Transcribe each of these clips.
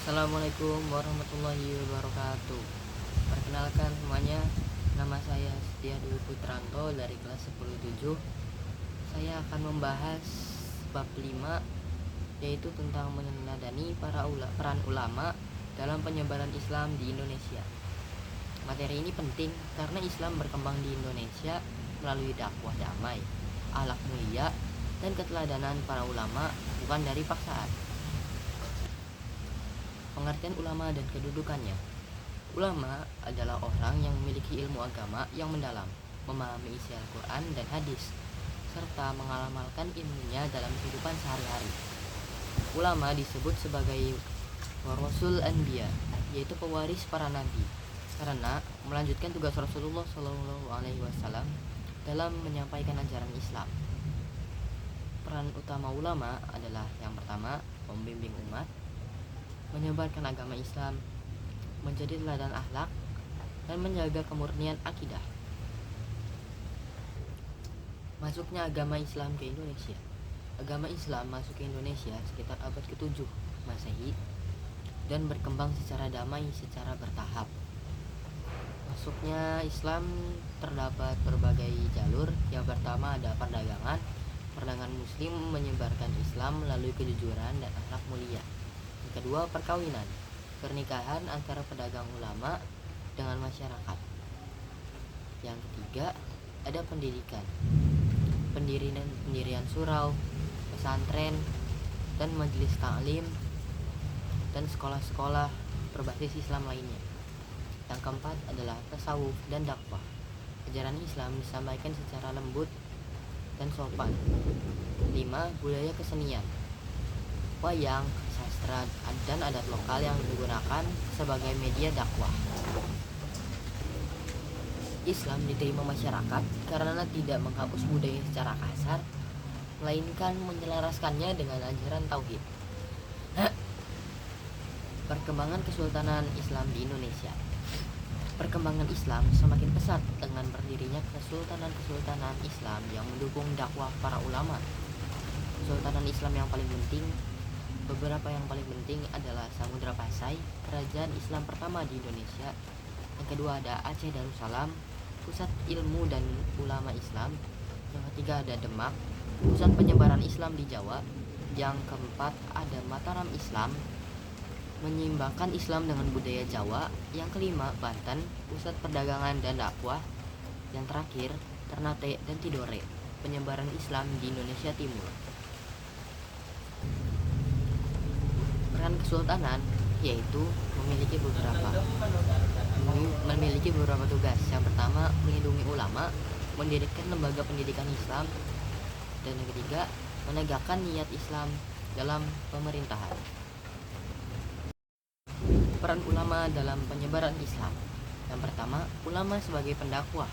Assalamualaikum warahmatullahi wabarakatuh. Perkenalkan semuanya, nama saya Setia Dwi Putranto dari kelas 10-7. Saya akan membahas bab 5, yaitu tentang meneladani peran ulama dalam penyebaran Islam di Indonesia. Materi ini penting karena Islam berkembang di Indonesia melalui dakwah damai, akhlak mulia, dan keteladanan para ulama, bukan dari paksaan. Pengertian ulama dan kedudukannya. Ulama adalah orang yang memiliki ilmu agama yang mendalam, memahami isi Al-Quran dan hadis, serta mengamalkan ilmunya dalam kehidupan sehari-hari. Ulama disebut sebagai warasul anbiya, yaitu pewaris para nabi, karena melanjutkan tugas Rasulullah SAW dalam menyampaikan ajaran Islam. Peran utama ulama adalah yang pertama, membimbing umat, menyebarkan agama Islam, menjadi teladan akhlak, dan menjaga kemurnian akidah. Masuknya agama Islam ke Indonesia. Agama Islam masuk ke Indonesia sekitar abad ke-7 Masehi dan berkembang secara damai secara bertahap. Masuknya Islam terdapat berbagai jalur. Yang pertama ada perdagangan. Perdagangan Muslim menyebarkan Islam melalui kejujuran dan akhlak mulia. Kedua, perkawinan, pernikahan antara pedagang ulama dengan masyarakat. Yang ketiga, ada pendidikan, pendirian surau, pesantren, dan majelis taklim, dan sekolah-sekolah berbasis Islam lainnya. Yang keempat adalah tasawuf dan dakwah. Ajaran Islam disampaikan secara lembut dan sopan. 5. Budaya kesenian, wayang, sastra, dan adat lokal yang digunakan sebagai media dakwah. Islam diterima masyarakat karena tidak menghapus budaya secara kasar, melainkan menyelaraskannya dengan ajaran tauhid. Perkembangan Kesultanan Islam di Indonesia. Perkembangan Islam semakin pesat dengan berdirinya kesultanan-kesultanan Islam yang mendukung dakwah para ulama. Beberapa yang paling penting adalah Samudra Pasai, kerajaan Islam pertama di Indonesia. Yang kedua ada Aceh Darussalam, pusat ilmu dan ulama Islam. Yang ketiga ada Demak, pusat penyebaran Islam di Jawa. Yang keempat ada Mataram Islam, menyeimbangkan Islam dengan budaya Jawa. Yang kelima Banten, pusat perdagangan dan dakwah. Yang terakhir Ternate dan Tidore, penyebaran Islam di Indonesia Timur. Peran kesultanan yaitu memiliki beberapa tugas. Yang pertama, melindungi ulama, mendirikan lembaga pendidikan Islam, dan yang ketiga, menegakkan niat Islam dalam pemerintahan. Peran ulama dalam penyebaran Islam. Yang pertama, ulama sebagai pendakwah.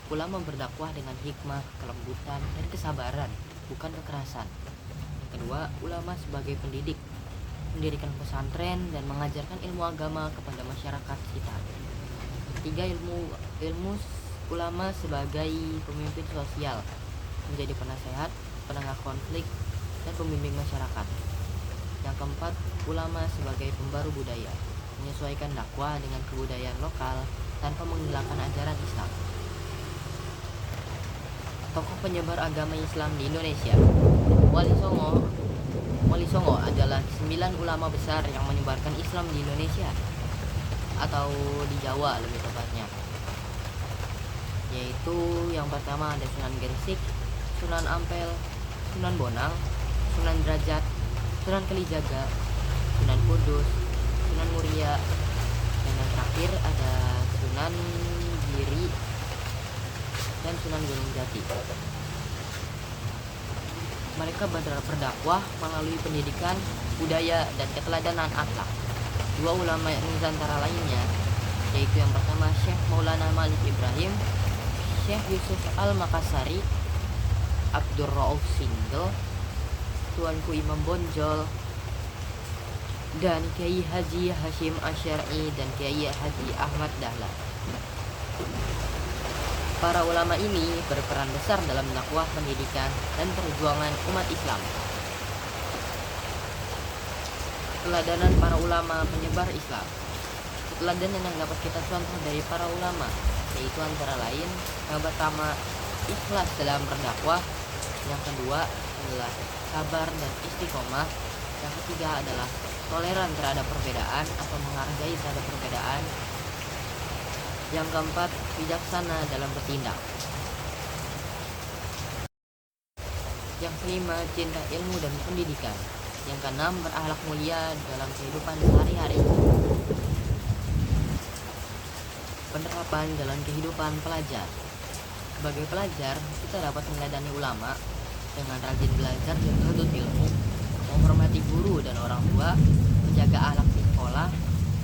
Ulama berdakwah dengan hikmah, kelembutan, dan kesabaran, bukan kekerasan. Yang kedua, ulama sebagai pendidik, mendirikan pesantren dan mengajarkan ilmu agama kepada masyarakat sekitar. Ketiga, ilmu ulama sebagai pemimpin sosial, menjadi penasehat, penengah konflik, dan pembimbing masyarakat. Yang keempat, ulama sebagai pembaru budaya, menyesuaikan dakwah dengan kebudayaan lokal tanpa menghilangkan ajaran Islam. Tokoh penyebar agama Islam di Indonesia. Wali Songo adalah 9 ulama besar yang menyebarkan Islam di Indonesia, atau di Jawa lebih tepatnya. Yaitu yang pertama ada Sunan Gresik, Sunan Ampel, Sunan Bonang, Sunan Derajat, Sunan Kalijaga, Sunan Kudus, Sunan Muria, dan yang terakhir ada Sunan Giri dan Sunan Gunung Jati. Mereka berdakwah melalui pendidikan, budaya, dan keteladanan akhlak. Dua ulama Nusantara lainnya, yaitu yang pertama Syekh Maulana Malik Ibrahim, Syekh Yusuf Al-Makassari, Abdur Rauf Singgel, Tuanku Imam Bonjol, dan Kiai Haji Hashim Asy'ari dan Kiai Haji Ahmad Dahlan. Para ulama ini berperan besar dalam dakwah, pendidikan, dan perjuangan umat Islam. Keteladanan para ulama penyebar Islam. Keteladanan yang dapat kita contoh dari para ulama yaitu antara lain yang pertama ikhlas dalam berdakwah, yang kedua adalah sabar dan istiqomah, yang ketiga adalah toleran terhadap perbedaan atau menghargai terhadap perbedaan, yang keempat bijaksana dalam bertindak, yang kelima cinta ilmu dan pendidikan, yang keenam berakhlak mulia dalam kehidupan sehari-hari. Penerapan dalam kehidupan pelajar. Sebagai pelajar, kita dapat meneladani ulama dengan rajin belajar dan menuntut ilmu, menghormati guru dan orang tua, menjaga akhlak di sekolah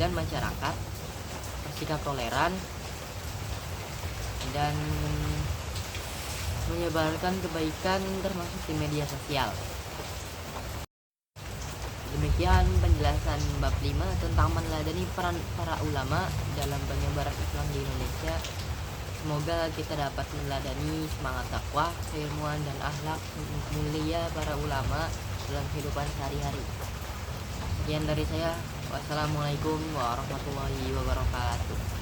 dan masyarakat, bersikap toleran, dan menyebarkan kebaikan termasuk di media sosial. Demikian penjelasan bab 5 tentang meneladani peran para ulama dalam penyebaran Islam di Indonesia. Semoga kita dapat meneladani semangat dakwah, keilmuan dan akhlak mulia para ulama dalam kehidupan sehari-hari. Sekian dari saya. Wassalamualaikum warahmatullahi wabarakatuh.